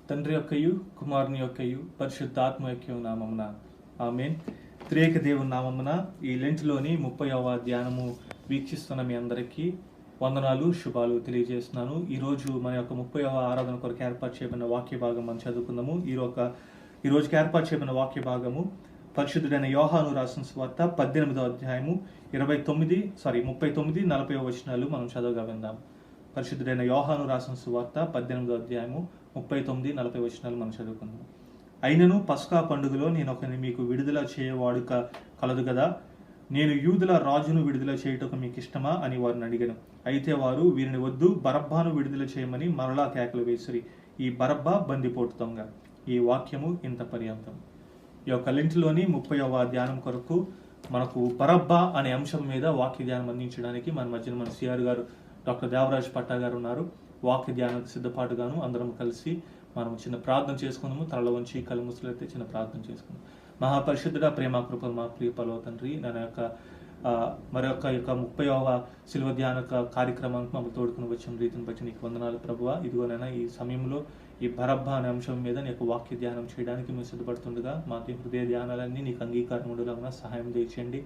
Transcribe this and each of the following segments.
తండ్రి యొక్కయు కుమారుని యొక్కయు పరిశుద్ధాత్మ యొక్క నామమున ఆమేన్. త్రియేక దేవుని నామమున ఈ లెంట్లోని 30వ ధ్యానము వీక్షిస్తున్న మీ అందరికీ వందనాలు, శుభాలు తెలియజేస్తున్నాను. ఈరోజు మన యొక్క 30వ ఆరాధన కొరకు ఏర్పాటు చేయబడిన వాక్య భాగం మనం చదువుకుందాము. ఈరోజుకి ఏర్పాటు చేయబడిన వాక్య భాగము పరిశుద్ధుడైన యోహాను రాసిన సువార్త 18వ అధ్యాయము 39, 40 వచనాలు మనం చదవగా విందాం. పరిశుద్ధుడైన యోహాను రాసిన సువార్త 18వ అధ్యాయము 39, 40 వచనాలు మనం చదువుకుందాం. అయినను పస్కా పండుగలో నేను ఒకరిని మీకు విడుదల చేయవాడు కలదు కదా, నేను యూదుల రాజును విడుదల చేయుటకు మీకు ఇష్టమా అని వారిని అడిగాను. అయితే వారు వీరిని వద్దు, బరబ్బాను విడుదల చేయమని మరలా కేకలు వేసిరి. ఈ బరబ్బా బందిపోటు దొంగ. ఈ వాక్యము ఇంత పర్యంతం. ఈ యొక్క లింట్లోని 30వ ధ్యానం కొరకు మనకు బరబ్బా అనే అంశం మీద వాక్య ధ్యానం అందించడానికి మన మధ్యన మన సిఆర్ గారు, డాక్టర్ దేవరాజ్ పట్టా గారు ఉన్నారు. వాక్య ధ్యానానికి సిద్ధపాటుగాను అందరం కలిసి మనం చిన్న ప్రార్థన చేసుకుందాము. తలలో ఉంచి కళ్ళు మూసులైతే చిన్న ప్రార్థన చేసుకుందాం. మహాపరిశుద్ధుడ, ప్రేమ కృపలు మా ప్రియ పరమ తండ్రి, నా యొక్క మరొక 30వ శిలువ ధ్యాన కార్యక్రమానికి మమ్మల్ని తోడుకుని వచ్చిన రీతిని బట్టి నీకు వందనాలు ప్రభువా. ఇదిగోనైనా ఈ సమయంలో ఈ బరబ్బా అనే అంశం మీద నీకు వాక్య ధ్యానం చేయడానికి మేము సిద్ధపడుతుండగా మా హృదయ ధ్యానాలన్నీ నీకు అంగీకారముడులాగా సహాయం చేయండి.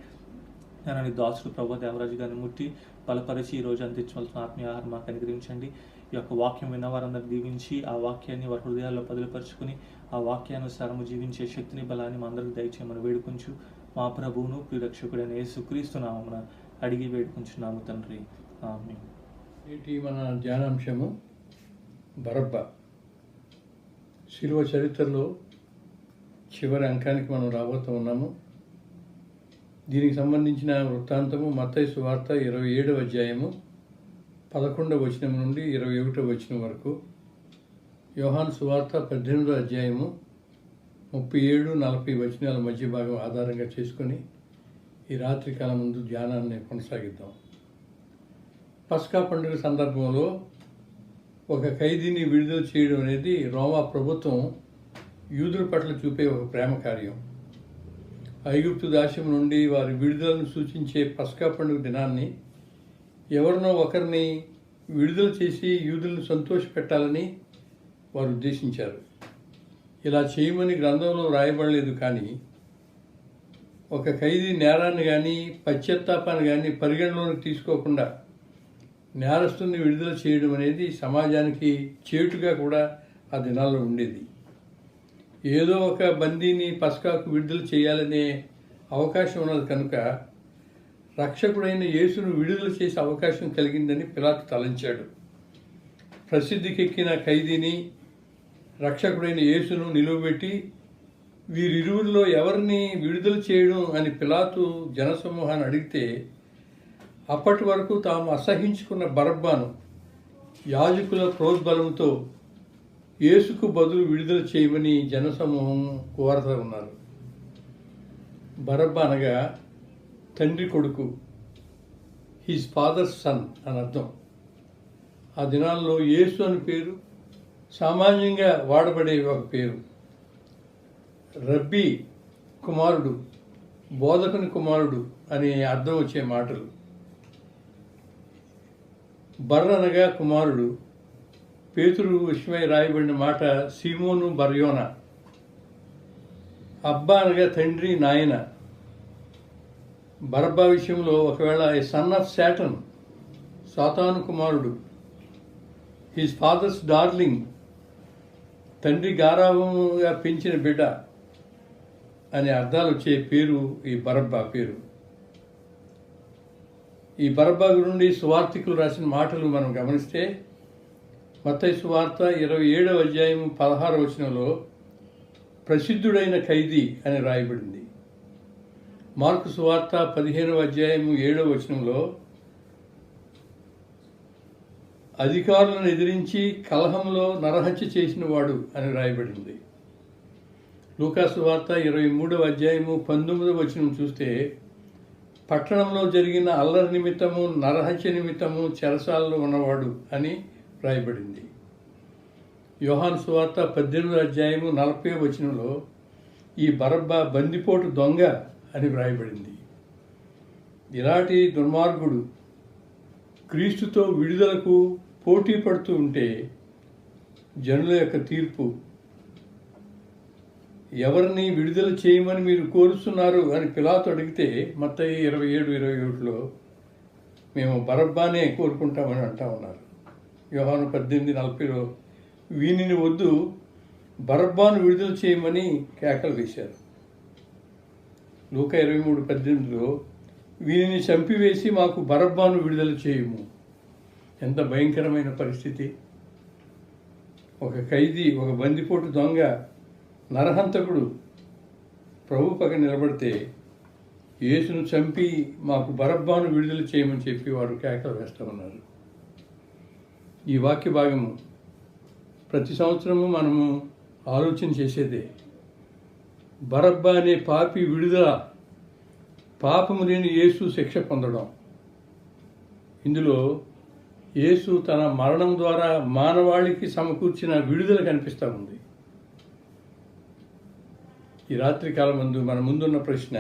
నేను దాసుడు ప్రభు దేవరాజు గారిని ముట్టి బలపరిచి ఈరోజు అందించవలసిన ఆత్మీయ ఆహారం మాకు అనుగ్రహించండి. ఈ యొక్క వాక్యం విన్న వారందరూ దీవించి ఆ వాక్యాన్ని వారి హృదయాల్లో పదిలపరుచుకుని ఆ వాక్యానుసారము జీవించే శక్తిని, బలాన్ని మా అందరికి దయచేయమని వేడుకుంటూ మా ప్రభువును ప్రియరక్షకుడైన యేసుక్రీస్తు నామమున అడిగి వేడుకుంటున్నాము తండ్రి, ఆమేన్. నేటి మన ధ్యానాంశము బరబ్బా. శిలువ చరిత్రలో చివరి అంకానికి మనం రాబోతూ ఉన్నాము. దీనికి సంబంధించిన వృత్తాంతము మత్తయి సువార్త 27వ అధ్యాయము 11వ వచనం నుండి 21వ వచనం వరకు, యోహాను సువార్త 18వ అధ్యాయము 37, 40 వచనాల మధ్య భాగం ఆధారంగా చేసుకొని ఈ రాత్రికాలం ముందు ధ్యానాన్ని కొనసాగిద్దాం. పస్కా పండుగ సందర్భంలో ఒక ఖైదీని విడుదల చేయడం అనేది రోమా ప్రభుత్వం యూదుల పట్ల చూపే ఒక ప్రేమ కార్యం. ఐగుప్తు దాస్యం నుండి వారి విడుదలను సూచించే పస్కా పండుగ దినాన్ని ఎవరినో ఒకరిని విడుదల చేసి యూదులను సంతోషపెట్టాలని వారు ఉద్దేశించారు. ఇలా చేయమని గ్రంథంలో రాయబడలేదు, కానీ ఒక ఖైదీ నేరాన్ని కానీ పశ్చాత్తాపాన్ని కానీ పరిగణలోకి తీసుకోకుండా నేరస్తుని విడుదల చేయడం అనేది సమాజానికి చేటుగా కూడా ఆ దినాల్లో ఉండేది. ఏదో ఒక బందీని పస్కాకు విడుదల చేయాలనే అవకాశం ఉన్నది కనుక రక్షకుడైన యేసును విడుదల చేసే అవకాశం కలిగిందని పిలాతు తలంచాడు. ప్రసిద్ధికెక్కిన ఖైదీని, రక్షకుడైన యేసును నిలువబెట్టి వీరిరువురిలో ఎవరిని విడుదల చేయడం అని పిలాతు జనసమూహాన్ని అడిగితే, అప్పటి వరకు తాము అసహించుకున్న బరబ్బాను యాజకుల ప్రోద్బలంతో యేసుకు బదులు విడుదల చేయమని జనసమూహం కోరతా ఉన్నారు. బరబ్బా అనగా తండ్రి కొడుకు, హిజ్ ఫాదర్స్ సన్ అని అర్థం. ఆ దినాల్లో యేసు అని పేరు సామాన్యంగా వాడబడే ఒక పేరు. రబ్బీ కుమారుడు, బోధకుని కుమారుడు అనే అర్థం వచ్చే మాటలు. బర్ర అనగా కుమారుడు. పేతురు విషయమై రాయబడిన మాట సీమోను బర్యోనా. అబ్బా అనగా తండ్రి, నాయన. బరబ్బా విషయంలో ఒకవేళ ఏ సన్ ఆఫ్ శాటన్, సాతాను కుమారుడు, హిజ్ ఫాదర్స్ డార్లింగ్, తండ్రి గారాభముగా పెంచిన బిడ్డ అనే అర్థాలు వచ్చే పేరు ఈ బరబ్బా పేరు. ఈ బరబ్బా గురించి సువార్తికులు రాసిన మాటలు మనం గమనిస్తే, మత్తయి సువార్త 27వ అధ్యాయం 16వ వచనంలో ప్రసిద్ధుడైన ఖైదీ అని రాయబడింది. మార్కు సువార్త 15వ అధ్యాయం 7వ వచనంలో అధికారులను ఎదిరించి కలహంలో నరహత్య చేసిన వాడు అని రాయబడింది. లూకా సువార్త 23వ అధ్యాయము 19వ వచనం చూస్తే పట్టణంలో జరిగిన అల్లరి నిమిత్తము, నరహత్య నిమిత్తము చెరసాలలో ఉన్నవాడు అని రాయబడింది. యోహాను సువార్త 18వ అధ్యాయము 40వ వచనంలో ఈ బరబ్బా బందిపోటు దొంగ అని వ్రాయబడింది. ఇలాంటి దుర్మార్గుడు క్రీస్తుతో విడుదలకు పోటీ పడుతూ ఉంటే జనుల యొక్క తీర్పు, ఎవరిని విడుదల చేయమని మీరు కోరుస్తున్నారు అని పిలాతు అడిగితే మత్తయి 27:21లో మేము బరబ్బానే కోరుకుంటామని అంటా ఉన్నారు. యోహాను 18:40లో వీనిని వద్దు, బరబ్బాను విడుదల చేయమని కేకలు వేశారు. లూకా 23:18లో వీనిని చంపివేసి మాకు బరబ్బాను విడుదల చేయము. ఎంత భయంకరమైన పరిస్థితి! ఒక ఖైదీ, ఒక బందిపోటు దొంగ, నరహంతకుడు ప్రభు పక్కన నిలబడితే యేసును చంపి మాకు బరబ్బాను విడుదల చేయమని చెప్పి వారు కేకలు వేస్తూ ఉన్నారు. ఈ వాక్య భాగము ప్రతి సంవత్సరము మనము ఆలోచన చేసేదే. బరబ్బా అనే పాపి విడుదల, పాపము లేని యేసు శిక్ష పొందడం. ఇందులో యేసు తన మరణం ద్వారా మానవాళికి సమకూర్చిన విడుదల కనిపిస్తూ ఉంది. ఈ రాత్రికాలం ముందు మన ముందున్న ప్రశ్న,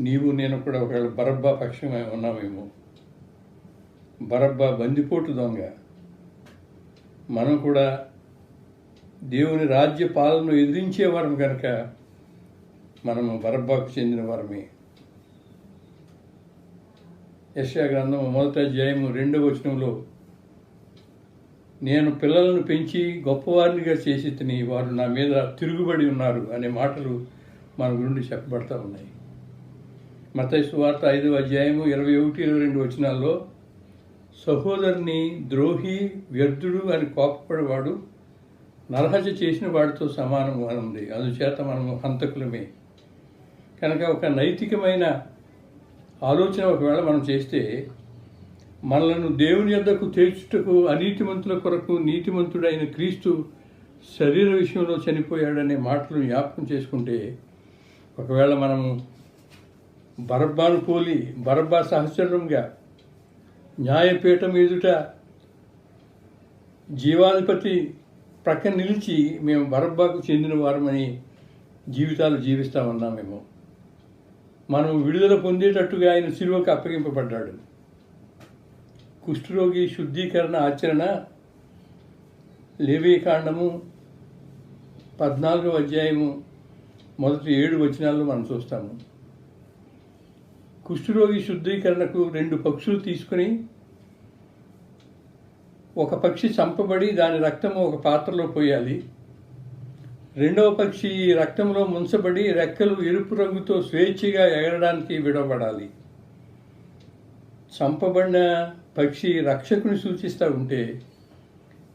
నీవు నేను కూడా ఒకవేళ బరబ్బా పక్షమే ఉన్నామేమో. బరబ్బా బందిపోటు దొంగ. మనం కూడా దేవుని రాజ్య పాలనను ఎదిరించేవారం కనుక మనము బరబ్బాకు చెందిన వారమే. యెషయా గ్రంథం 1:2 నేను పిల్లలను పెంచి గొప్పవారినిగా చేసి తిని వారు నా మీద తిరుగుబడి ఉన్నారు అనే మాటలు మన గురించి చెప్పబడతా ఉన్నాయి. మత్తయి సువార్త 5:21-22 సహోదరుని ద్రోహి, వ్యర్థుడు అని కోపపడేవాడు నరహత్య చేసిన వాడితో సమానము అని ఉంది. అందుచేత మనము హంతకులమే. కనుక ఒక నైతికమైన ఆలోచన ఒకవేళ మనం చేస్తే, మనలను దేవుని యొద్దకు తీర్చుటకు అనీతిమంతుల కొరకు నీతిమంతుడైన క్రీస్తు శరీర విషయంలో చనిపోయాడనే మాటలు జ్ఞాపకం చేసుకుంటే, ఒకవేళ మనము బరబ్బాను పోలి బరబ్బా సహచరులుగా న్యాయపీఠం ఎదుట జీవాధిపతి ప్రక్కన నిలిచి మేము బరబ్బాకు చెందిన వారమని జీవితాలు జీవిస్తూ ఉన్నామేమో. మనం విడుదల పొందేటట్టుగా ఆయన శిలువకు అప్పగింపబడ్డాడు. కుష్ఠరోగి శుద్ధీకరణ ఆచరణ లేవీకాండము 14 మొదటి 7 వచనాల్లో మనం చూస్తాము. కుష్ఠరోగి శుద్ధీకరణకు 2 పక్షులు తీసుకుని, ఒక పక్షి చంపబడి దాని రక్తము ఒక పాత్రలో పోయాలి. రెండవ పక్షి రక్తంలో ముంచబడి రెక్కలు ఎరుపు రంగుతో స్వేచ్ఛగా ఎగరడానికి విడవబడాలి. చంపబడిన పక్షి రక్షకుని సూచిస్తూ ఉంటే,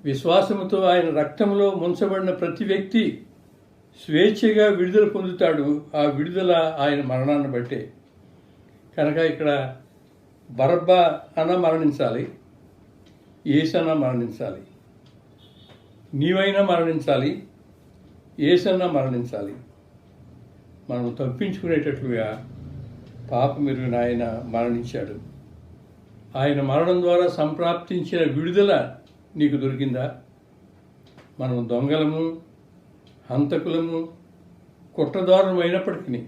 విశ్వాసముతో ఆయన రక్తంలో ముంచబడిన ప్రతి వ్యక్తి స్వేచ్ఛగా విడుదల పొందుతాడు. ఆ విడుదల ఆయన మరణాన్ని బట్టే. కనుక ఇక్కడ బరబ్బా అన్న మరణించాలి, యేసన్న మరణించాలి, నీవైనా మరణించాలి, యేసన్న మరణించాలి. మనం తప్పించుకునేటట్లుగా పాపమెరుగని ఆయన మరణించాడు. ఆయన మరణం ద్వారా సంప్రాప్తించిన విడుదల నీకు దొరికిందా? మనం దొంగలము, హంతకులము, కుట్రదారులము అయినప్పటికీ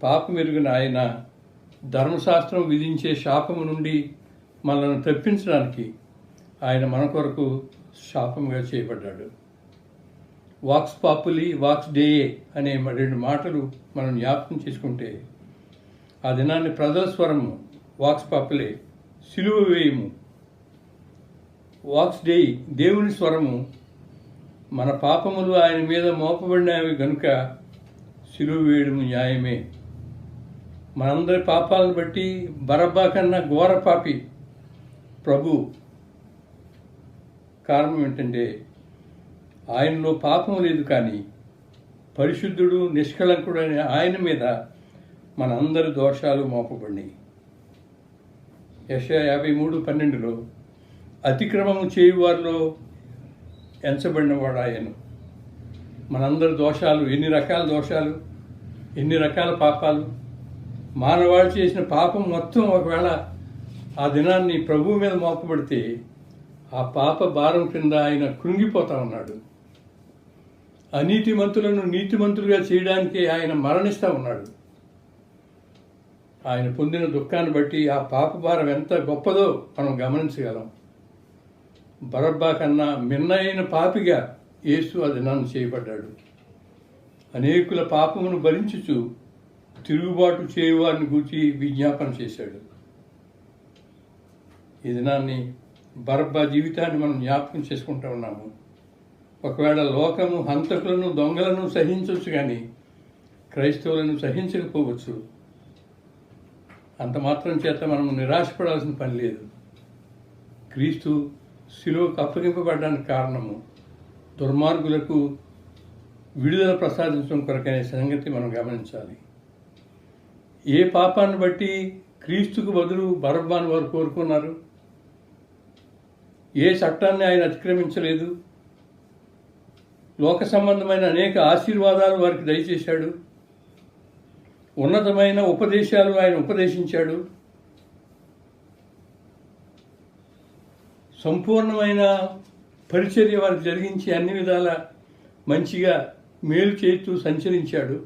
పాపమెరుగని ఆయన ధర్మశాస్త్రం విధించే శాపము నుండి మనల్ని తప్పించడానికి ఆయన మన కొరకు శాపముగా చేయబడ్డాడు. వాక్స్ పాపులి, వాక్స్ డేయే అనే 2 మాటలు మనం జ్ఞాపకం చేసుకుంటే, ఆ దినాన్ని ప్రజల స్వరము వాక్స్ పాపులే, సిలువ వేయము. వాక్స్ డేయి దేవుని స్వరము, మన పాపములు ఆయన మీద మోపబడినవి గనుక సిలువ వేయడము న్యాయమే. మనందరి పాపాలను బట్టి బరబ్బా కన్నా ఘోర పాపి ప్రభు. కారణం ఏంటంటే, ఆయనలో పాపం లేదు, కానీ పరిశుద్ధుడు నిష్కళంకుడు అనే ఆయన మీద మనందరి దోషాలు మోపబడినాయి. యెషయా 53:12 అతిక్రమము చేయువారిలో ఎంచబడినవాడు ఆయన. మనందరి దోషాలు, ఎన్ని రకాల దోషాలు, ఎన్ని రకాల పాపాలు, మానవాళి చేసిన పాపం మొత్తం ఒకవేళ ఆ దినాన్ని ప్రభువు మీద మోపబడితే, ఆ పాప భారం క్రింద ఆయన కృంగిపోతా ఉన్నాడు. అనీతిమంతులను నీతిమంతులుగా చేయడానికి ఆయన మరణిస్తూ ఉన్నాడు. ఆయన పొందిన దుఃఖాన్ని బట్టి ఆ పాప భారం ఎంత గొప్పదో మనం గమనించగలం. బరబ్బా కన్నా మిన్నైన పాపిగా యేసు ఆ దినాన్ని చేయబడ్డాడు. అనేకుల పాపమును భరించుచు తిరుగుబాటు చేయువారిని గూర్చి విజ్ఞాపన చేశాడు. ఈ దినాన్ని బరబ్బా జీవితాన్ని మనం జ్ఞాపకం చేసుకుంటూ ఉన్నాము. ఒకవేళ లోకము హంతకులను దొంగలను సహించవచ్చు, కానీ క్రైస్తవులను సహించకపోవచ్చు. అంత మాత్రం చేత మనం నిరాశపడాల్సిన పని లేదు. క్రీస్తు శిలువకు అప్పగింపబడడానికి కారణము దుర్మార్గులకు విడుదల ప్రసాదించడం కొరకనే సంగతి మనం గమనించాలి. ఏ పాపాన్ని బట్టి క్రీస్తుకు బదులు బరబ్బాను వారు కోరుకున్నారు? ఏ చట్టాన్ని ఆయన అతిక్రమించలేదు. లోక సంబంధమైన అనేక ఆశీర్వాదాలు వారికి దయచేశాడు. ఉన్నతమైన ఉపదేశాలు ఆయన ఉపదేశించాడు. సంపూర్ణమైన పరిచర్య వారికి జరిగించి అన్ని విధాల మంచిగా మేలు చేస్తూ సంచరించాడు.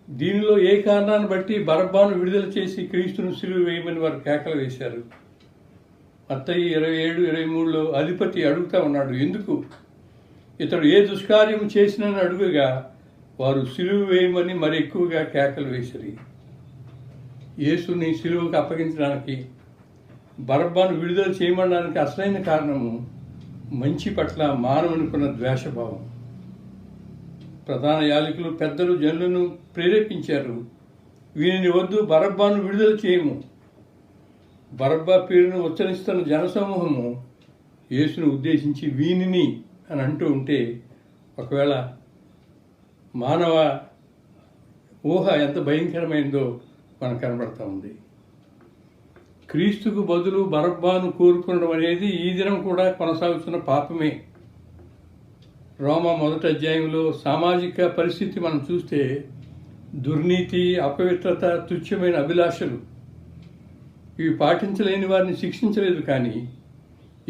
దీనిలో ఏ కారణాన్ని బట్టి బరబ్బాను విడుదల చేసి క్రీస్తును సిలువ వేయమని వారు కేకలు వేశారు. మత్తయి 27:23లో అధిపతి అడుగుతా ఉన్నాడు, ఎందుకు ఇతడు ఏ దుష్కార్యం చేసినని అడుగుగా వారు సిలువ వేయమని మరి ఎక్కువగా కేకలు వేశారు. యేసుని సిలువకు అప్పగించడానికి, బరబ్బాను విడుదల చేయమనడానికి అసలైన కారణము మంచి పట్ల మానవునికున్న ద్వేషభావం. ప్రధాన యాజకులు పెద్దలు జనులను ప్రేరేపించారు, వీనిని వద్దు, బరబ్బాను విడుదల చేయము. బరబ్బా పేరును ఉచ్చరిస్తున్న జనసమూహము యేసును ఉద్దేశించి వీనిని అని అంటూ ఉంటే, ఒకవేళ మానవ ఊహ ఎంత భయంకరమైందో మనకు కనబడతా ఉంది. క్రీస్తుకు బదులు బరబ్బాను కోరుకోవడం అనేది ఈ దినం కూడా కొనసాగుతున్న పాపమే. రోమా 1వ అధ్యాయంలో సామాజిక పరిస్థితి మనం చూస్తే దుర్నీతి, అపవిత్రత, తుచ్చమైన అభిలాషలు ఇవి పాటించలేని వారిని శిక్షించలేదు, కానీ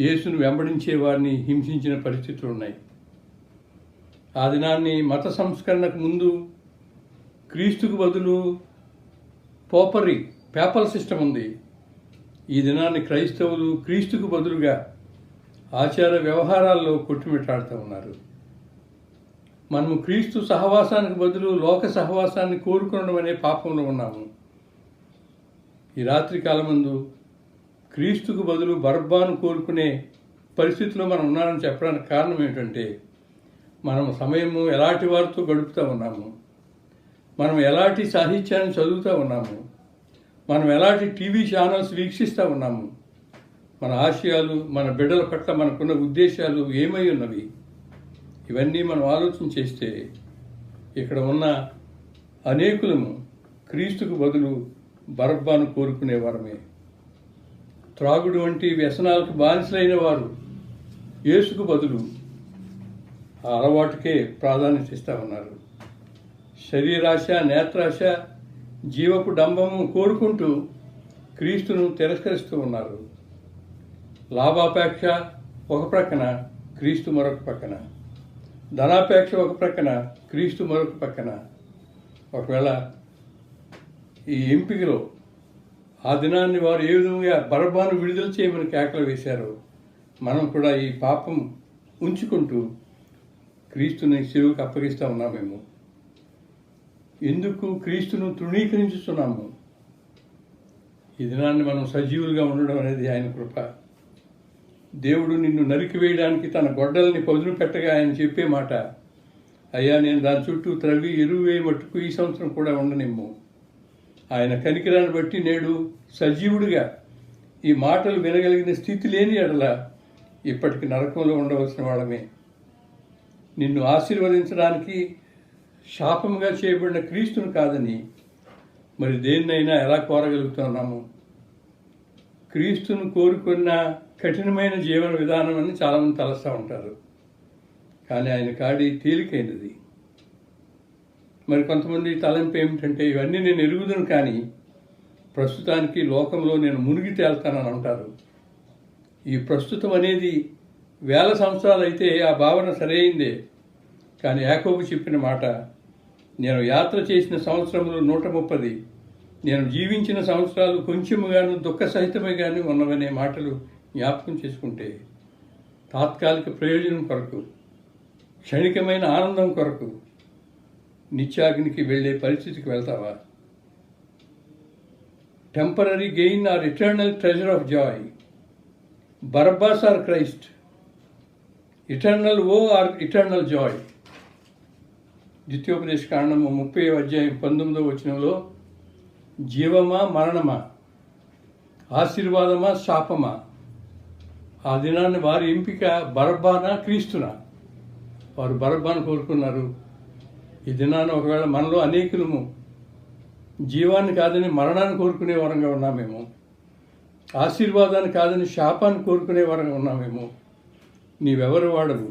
యేసును వెంబడించే వారిని హింసించిన పరిస్థితులు ఉన్నాయి. ఆ దినాన్ని మత సంస్కరణకు ముందు క్రీస్తుకు బదులు పేపల్ సిస్టమ్ ఉంది. ఈ దినాన్ని క్రైస్తవులు క్రీస్తుకు బదులుగా ఆచార వ్యవహారాల్లో కొట్టుమిట్టాడుతూ ఉన్నారు. మనము క్రీస్తు సహవాసానికి బదులు లోక సహవాసాన్ని కోరుకోవడం అనే పాపంలో ఉన్నాము. ఈ రాత్రి కాలమందు క్రీస్తుకు బదులు బరబ్బాను కోరుకునే పరిస్థితిలో మనం ఉన్నామని చెప్పడానికి కారణం ఏంటంటే, మనం సమయము ఎలాంటి వారితో గడుపుతూ ఉన్నాము, మనం ఎలాంటి సాహిత్యాన్ని చదువుతూ ఉన్నాము, మనం ఎలాంటి టీవీ ఛానల్స్ వీక్షిస్తూ ఉన్నాము, మన ఆశయాలు, మన బిడ్డల పట్ల మనకున్న ఉద్దేశాలు ఏమై ఉన్నవి, ఇవన్నీ మనం ఆలోచన చేస్తే ఇక్కడ ఉన్న అనేకులము క్రీస్తుకు బదులు బరబ్బాను కోరుకునేవారమే. త్రాగుడు వంటి వ్యసనాలకు బానిసలైన వారు యేసుకు బదులు ఆ అలవాటుకే ప్రాధాన్యత ఇస్తూ ఉన్నారు. శరీరాశ, నేత్రాశ, జీవపు డంబము కోరుకుంటూ క్రీస్తును తిరస్కరిస్తూ ఉన్నారు. లాభాపేక్ష ఒక ప్రక్కన, క్రీస్తు మరొక పక్కన. ధనాపేక్ష ఒక ప్రక్కన, క్రీస్తు మరొక పక్కన. ఒకవేళ ఈ ఎంపికలో ఆ దినాన్ని వారు ఏ విధంగా బరబ్బాను విడుదల చేయమని కేకలు వేశారో, మనం కూడా ఈ పాపం ఉంచుకుంటూ క్రీస్తుని సిలువకు అప్పగిస్తూ ఉన్నామేమో. ఎందుకు క్రీస్తును తృణీకరించుతున్నాము? ఈ దినాన్ని మనం సజీవులుగా ఉండడం అనేది ఆయన కృప. దేవుడు నిన్ను నరికివేయడానికి తన గొడ్డల్ని పదును పెట్టగా ఆయన చెప్పే మాట, అయ్యా నేను దాని చుట్టూ త్రవ్వి ఎరువు వేయ మట్టుకు ఈ సంవత్సరం కూడా ఉండనిమ్ము. ఆయన కనికిరాన్ని బట్టి నేడు సజీవుడిగా ఈ మాటలు వినగలిగిన స్థితి లేని ఎడల ఇప్పటికి నరకంలో ఉండవలసిన వాళ్ళమే. నిన్ను ఆశీర్వదించడానికి శాపముగా చేయబడిన క్రీస్తును కాదని మరి దేన్నైనా ఎలా కోరగలుగుతున్నాము? క్రీస్తును కోరుకున్న కఠినమైన జీవన విధానం అని చాలామంది తలస్తూ ఉంటారు, కానీ ఆయన కాడి తేలికైనది. మరి కొంతమంది తలంపు ఏమిటంటే, ఇవన్నీ నేను ఎరుగుదును, కానీ ప్రస్తుతానికి లోకంలో నేను మునిగి తేల్తానని అంటారు. ఈ ప్రస్తుతం అనేది 1000 సంవత్సరాలు అయితే ఆ భావన సరైందే, కానీ యాకోబు చెప్పిన మాట, నేను యాత్ర చేసిన సంవత్సరములు 130, నేను జీవించిన సంవత్సరాలు కొంచెముగాను దుఃఖ సహితమే కానీ ఉన్నవనే మాటలు జ్ఞాపకం చేసుకుంటే తాత్కాలిక ప్రయోజనం కొరకు, క్షణికమైన ఆనందం కొరకు నిత్యాగ్నికి వెళ్ళే పరిస్థితికి వెళ్తావా? Temporary gain or eternal treasure of joy. Barabbas or Christ. Eternal woe or eternal joy. ద్వితీయోపదేశ కాండము 30:19 జీవమా మరణమా, ఆశీర్వాదమా శాపమా? ఆ దినాన్ని వారి ఎంపిక బరబ్బానా క్రీస్తునా? వారు బరబ్బాను కోరుకున్నారు. ఈ దినాన్ని ఒకవేళ మనలో అనేకులము జీవాన్ని కాదని మరణాన్ని కోరుకునే వరంగా ఉన్నామేమో, ఆశీర్వాదాన్ని కాదని శాపాన్ని కోరుకునే వరంగా ఉన్నామేమో. నీవెవరు వాడవు?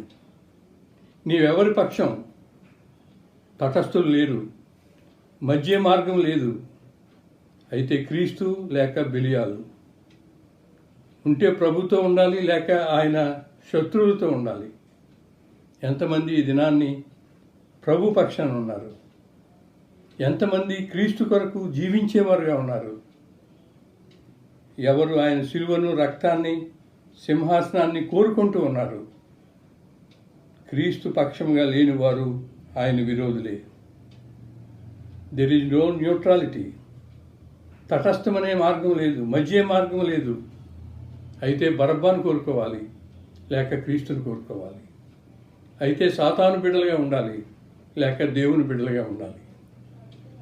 నీవెవరి పక్షం? తటస్థులు లేరు, మధ్య మార్గం లేదు. అయితే క్రీస్తు లేక బెలియాలు. ఉంటే ప్రభుతో ఉండాలి, లేక ఆయన శత్రువులతో ఉండాలి. ఎంతమంది ఈ దినాన్ని ప్రభు పక్షాన ఉన్నారు? ఎంతమంది క్రీస్తు కొరకు జీవించేవారుగా ఉన్నారు? ఎవరు ఆయన శిలువను, రక్తాన్ని, సింహాసనాన్ని కోరుకుంటూ ఉన్నారు? క్రీస్తు పక్షంగా లేని వారు ఆయన విరోధులే. There is no neutrality. తటస్థమనే మార్గం లేదు, మధ్య మార్గం లేదు. అయితే బరబ్బాను కోరుకోవాలి, లేక క్రీస్తుని కోరుకోవాలి. అయితే సాతాను బిడ్డలుగా ఉండాలి, లేక దేవుని బిడ్డలుగా ఉండాలి.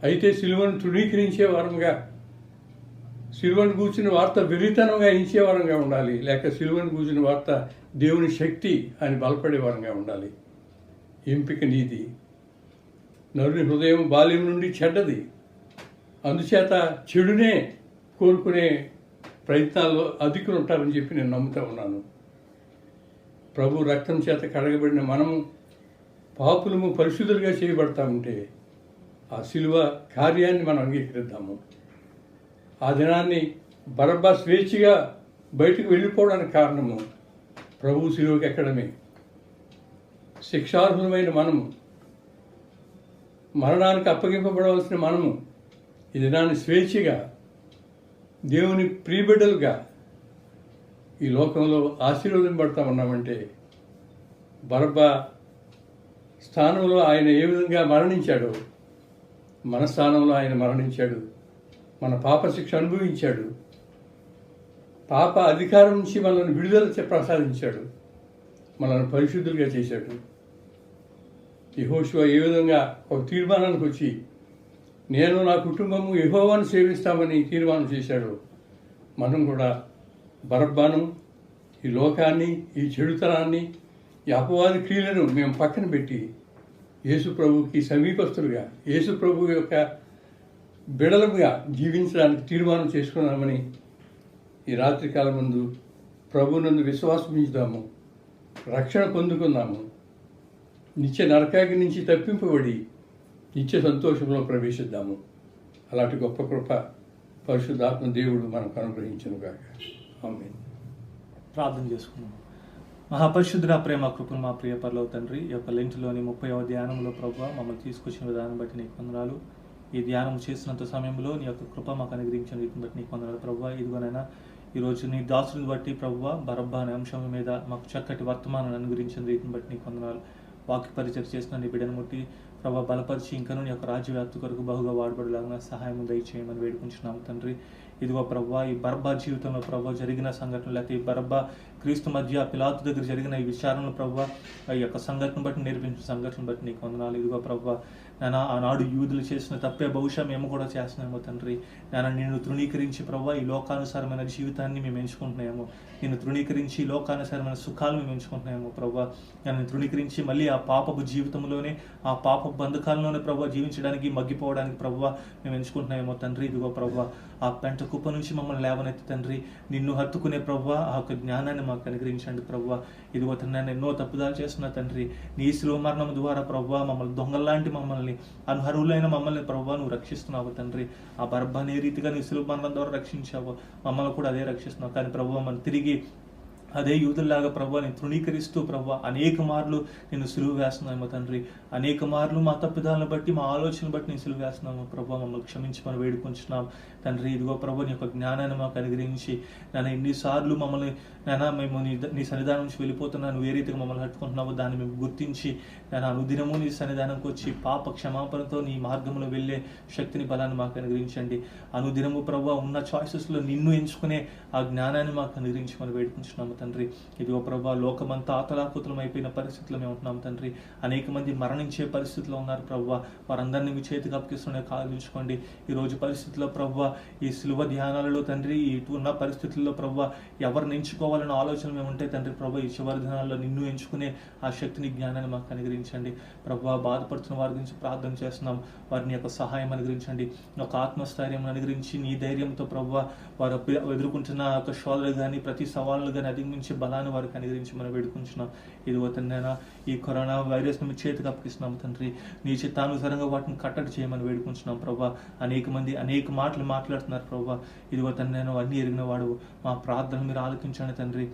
అయితే సిలువను తృణీకరించే వారంగా, సిలువను గూర్చిన వార్త వెర్రితనంగా ఇచ్చే వారంగా ఉండాలి, లేక సిలువను గూర్చిన వార్త దేవుని శక్తి అని బలపడే వారంగా ఉండాలి. ఎంపిక నీది. నరుని హృదయం బాల్యం నుండి చెడ్డది, అందుచేత చెడునే కోరుకునే ప్రయత్నాల్లో అధికులు ఉంటారని చెప్పి నేను నమ్ముతా ఉన్నాను. ప్రభు రక్తం చేత కడగబడిన మనము పాపులము పరిశుద్ధులుగా చేయబడతా ఉంటే ఆ శిలువ కార్యాన్ని మనం అంగీకరిద్దాము. ఆ దినాన్ని బరబ్బా స్వేచ్ఛగా బయటకు వెళ్ళిపోవడానికి కారణము ప్రభు శిలువకి ఎక్కడమే. శిక్షార్హులమైన మనము, మరణానికి అప్పగింపబడవలసిన మనము ఈ దినాన్ని స్వేచ్ఛగా దేవుని ప్రియబిడ్డలుగా ఈ లోకంలో ఆశీర్వదింపబడతా ఉన్నామంటే బరబ్బా స్థానంలో ఆయన ఏ విధంగా మరణించాడో మన స్థానంలో ఆయన మరణించాడు. మన పాప శిక్ష అనుభవించాడు. పాప అధికారం నుంచి మనల్ని విడుదల ప్రసాదించాడు. మనల్ని పరిశుద్ధులుగా చేశాడు. యెహోషువ ఏ విధంగా ఒక తీర్మానానికి వచ్చి నేను నా కుటుంబము యెహోవాను సేవిస్తామని తీర్మానం చేశాడు. మనం కూడా బరబ్బాను, ఈ లోకాన్ని, ఈ చెడుతనాన్ని, ఈ అపవాది క్రియలను మేము పక్కన పెట్టి యేసు ప్రభువుకి సమీపస్తులుగా, యేసు ప్రభు యొక్క బిడలుగా జీవించడానికి తీర్మానం చేసుకున్నామని ఈ రాత్రికాలం ముందు ప్రభునందు విశ్వాసం ఉంచుదాము. రక్షణ పొందుకుందాము. నిత్య నరకాగ్ని నుంచి తప్పింపబడి నిత్య సంతోషంలో ప్రవేశిద్దాము. అలాంటి గొప్ప కృప పరిశుద్ధాత్మ దేవుడు మనకు అనుగ్రహించును గాక. ఆమేన్. ప్రార్థన చేసుకున్నాం. మహాపరిశుద్ధుడ, ప్రేమ కృపను మా ప్రియ పరలోక తండ్రి, ఈ యొక్క లెంట్లోని 30వ ధ్యానంలో ప్రభువా మమ్మల్ని తీసుకొచ్చిన విధానం బట్టి నీకు వందనాలు. ఈ ధ్యానం చేసినంత సమయంలో నీ యొక్క కృప మాకు అనుగ్రహించిన రీతిని బట్టి నీకు వందనాలు ప్రభువా. ఇదిగోనైనా ఈరోజు నీ దాసుని బట్టి ప్రభువా బరబ్బా అనే అంశం మీద మాకు చక్కటి వర్తమానాన్ని అనుగ్రహించిన రీతిని బట్టి నీకు వందనాలు. వాక్య పరిచయం చేసిన నీ బిడ్డను ముట్టి ప్రభా బలపరిచి ఇంకనూ నీ యొక్క రాజ్యవ్యాప్తి కొరకు బహుగా వాడబడేలాగా సహాయం దయచేయమని వేడుకుంటున్నాము తండ్రి. ఇదిగో ప్రభా ఈ బరబ్బా జీవితంలో ప్రభా జరిగిన సంఘటనలు, లేకపోతే ఈ బరబ్బా క్రీస్తు మధ్య పిలాతు దగ్గర జరిగిన ఈ విచారణలో ప్రభా ఈ యొక్క సంఘటన బట్టి నేర్పించిన సంఘటన బట్టి నీకు వందనాలు. ఇదిగో ప్రభా నాన్న ఆనాడు యూదులు చేసిన తప్పే బహుశా మేము కూడా చేస్తున్నామో తండ్రి. నాన్న నిన్ను తృణీకరించి ప్రభా ఈ లోకానుసారమైన జీవితాన్ని మేము ఎంచుకుంటున్నాము. నిన్ను తృణీకరించి లోకానుసారమైన సుఖాలు మేము ఎంచుకుంటున్నాము ప్రభా. నన్ను తృణీకరించి మళ్ళీ ఆ పాపపు జీవితంలోనే, ఆ పాప బంధకాలంలోనే ప్రభా జీవించడానికి, మగ్గిపోవడానికి ప్రభా మేము ఎంచుకుంటున్నామో తండ్రి. ఇదిగో ప్రభా ఆ పెంట కుప్ప నుంచి మమ్మల్ని లేవనెత్తి తండ్రి నిన్ను హత్తుకునే ప్రభా ఆ యొక్క జ్ఞానాన్ని మాకు అనుగ్రహించండి ప్రభా. ఇదిగో నేను ఎన్నో తప్పుదాలు చేస్తున్నా తండ్రి. నీ శిలువ మరణం ద్వారా ప్రభా మమ్మల్ని దొంగల్లాంటి మమ్మల్ని, అనర్హులైన మమ్మల్ని ప్రభా నువ్వు రక్షిస్తున్నావు తండ్రి. ఆ బరబ్బాని ఏ రీతిగా నీ శిలువ మరణం ద్వారా రక్షించావో మమ్మల్ని కూడా అదే రక్షిస్తున్నావు. కానీ ప్రభా మనం తిరిగి అదే యూదుల్లాగా ప్రభా నేను తృణీకరిస్తూ ప్రభా అనేక మార్లు నేను సులువు వేస్తున్నాము తండ్రి. అనేక మార్లు మా తప్పిదాలను బట్టి, మా ఆలోచనలు బట్టి నేను సులువు వేస్తున్నాము ప్రభా. మమ్మల్ని క్షమించమని వేడుకుంటున్నాం తండ్రి. ఇదిగో ప్రభా నీ యొక్క జ్ఞానాన్ని మాకు అనుగ్రహించి నన్ను ఎన్నిసార్లు మమ్మల్ని నాయన మేము నీ సన్నిధానం నుంచి వెళ్ళిపోతున్నాను, ఏ రీతిగా మమ్మల్ని హత్తుకుంటున్నావో దాన్ని మేము గుర్తించి నేను అనుదినము నీ సన్నిధానంకి వచ్చి పాప క్షమాపణతో నీ మార్గంలో వెళ్ళే శక్తిని, బలాన్ని మాకు అనుగ్రహించండి. అనుదినము ప్రభువా ఉన్న చాయిసెస్లో నిన్ను ఎంచుకునే ఆ జ్ఞానాన్ని మాకు అనుగ్రహించమని వేడుకుంటున్నాము తండ్రి. ఇదిగో ప్రభువా, లోకమంతా ఆతలాకుతలం అయిపోయిన పరిస్థితుల్లో మేము ఉంటున్నాము తండ్రి. అనేక మంది మరణించే పరిస్థితిలో ఉన్నారు ప్రభువా, వారందరినీ మీ చేతికి అప్పగిస్తున్న కాల్చుకోండి. ఈరోజు పరిస్థితుల్లో ప్రభువా, ఈ సిలువ ధ్యానాలలో తండ్రి, ఇటు ఉన్న పరిస్థితుల్లో ప్రభువా ఎవరిని ఎంచుకోవాలన్న ఆలోచన మేము ఉంటే తండ్రి ప్రభు, ఈ చివరి దినాల్లో నిన్ను ఎంచుకునే ఆ శక్తిని, జ్ఞానాన్ని మాకు అనుగ్రహించండి. ప్రభువా, బాధపడుతున్న వారి గురించి ప్రార్థన చేస్తున్నాం, వారిని యొక్క సహాయం అనుగ్రహించండి, ఒక ఆత్మస్థైర్యం అనుగ్రహించి నీ ధైర్యంతో ప్రభువా వారు ఎదుర్కొంటున్న ఒక శోధనలు కానీ ప్రతి సవాళ్ళు కానీ అధిగమించే బలాన్ని వారికి అనుగ్రహించి మనం వేడుకుంటున్నాం. ఇదిగో తండ్రి, ఈ కరోనా వైరస్ను మీ చేతికి అప్పగిస్తున్నాం తండ్రి. నీ చిత్తానుసారంగా వాటిని కట్టడి చేయమని వేడుకుంటున్నాం ప్రభా. అనేక మంది అనేక మాటలు మాట్లాడుతున్నారు ప్రభా. ఇదిగో తండ్రి, అన్నీ ఎరిగిన వాడు, మా ప్రార్థనలు మీరు ఆలకించండి తండ్రి.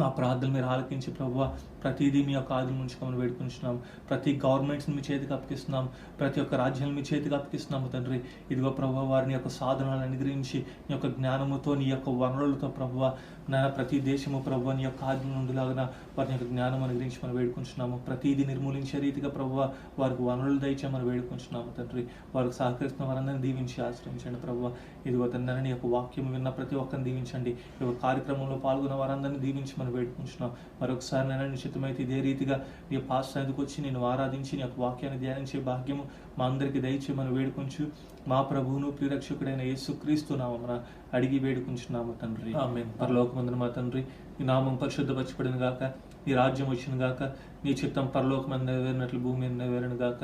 మా ప్రార్థనలు మీరు ఆలకించి ప్రభువా ప్రతిదీ మీ యొక్క ఆదిని ఉంచుకోమని వేడుకుంటున్నాం. ప్రతి గవర్నమెంట్స్ని మీ చేతికి అప్పగిస్తున్నాం, ప్రతి ఒక్క రాజ్యాన్ని మీ చేతికి అప్పగిస్తున్నాము తండ్రి. ఇదిగో ప్రభువా, వారిని యొక్క సాధనాలను అనుగ్రహించి నీ యొక్క జ్ఞానముతో, నీ యొక్క వనరులతో ప్రభువా నాయన ప్రతి దేశము ప్రభువా నీ యొక్క ఆజ్ఞ నుండిలాగా వారి యొక్క జ్ఞానం అనుగ్రహించి మనం వేడుకుంటున్నాము. ప్రతిదీ నిర్మూలించే రీతిగా ప్రభువా వారికి వనరులు దయచేయమని వేడుకుంటున్నాము తండ్రి. వారికి సహకరిస్తున్న వారందరినీ దీవించి ఆశ్రయించండి ప్రభువా. ఇదిగో తండ్రి, నీ యొక్క వాక్యం విన్న ప్రతి ఒక్కరిని దీవించండి. ఈ యొక్క కార్యక్రమంలో పాల్గొన్న వారందరినీ దీవించి మనం వేడుకుంటున్నాం. మరొకసారి నేను నిశ్చితమైతే ఇదే రీతిగా నీ పాస్ ఎందుకు వచ్చి నేను ఆరాధించి నీ యొక్క వాక్యాన్ని ధ్యానించే భాగ్యము మా అందరికీ దయచేయమని వేడుకుంటూ మా ప్రభువును ప్రియరక్షకుడైన యేసుక్రీస్తు నామమున అడిగి వేడుకుంటున్నాము తండ్రి, ఆమేన్. పరలోకమందున మా తండ్రి, నీ నామం పరిశుద్ధపరచబడిన గాక, నీ రాజ్యం వచ్చిన గాక, నీ చిత్తం పరలోకమందు నెరవేరినట్లు భూమి మీద నెరవేరును గాక.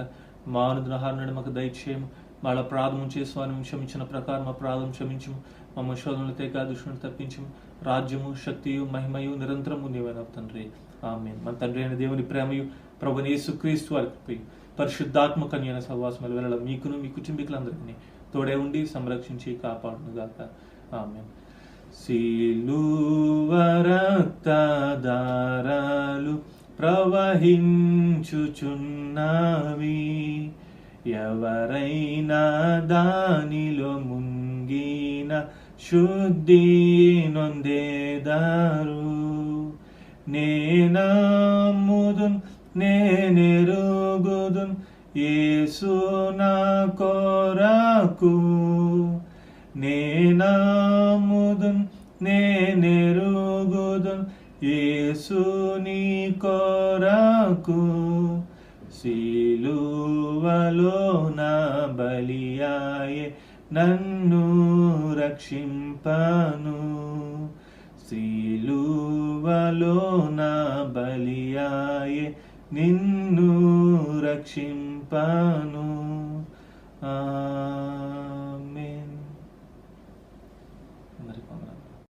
మా అనుదినహారమును మాకు దయచేయము, వాళ్ళ ప్రార్థన చేసి వారిని క్షమించిన ప్రకారం మా ప్రార్థన క్షమించము, మా శోధనలు తెగ దుష్టులను తప్పించము. రాజ్యము, శక్తియు, మహిమయు నిరంతరము నీవైన తండ్రి, ఆమేన్. మన తండ్రి అయిన దేవుని ప్రేమయు ప్రభువైన యేసుక్రీస్తు వారి కృపయు పరిశుద్ధాత్మ కన్యైన సహవాసం వెళ్ళ మీకును మీ కుటుంబీకులందరికీ తోడే ఉండి సంరక్షించి కాపాడును గాక, ఆమేన్. సిలువ రక్తధారలు ప్రవహించుచున్నవి, ఎవరైనా దానిలో ముంగిన శుద్ధి నొందేదారు. నేనమ్ముదున్ నేనెరుగుదున్ యేసు నా కొరకు, నేనమ్ముదున్ నేనెరుగుదున్ యేసు నీ కొరకు. సిలువలో నా బలియాయే నన్ను రక్షింపను, సిలువలో నా బలియాయే నిన్ను రక్షింపను.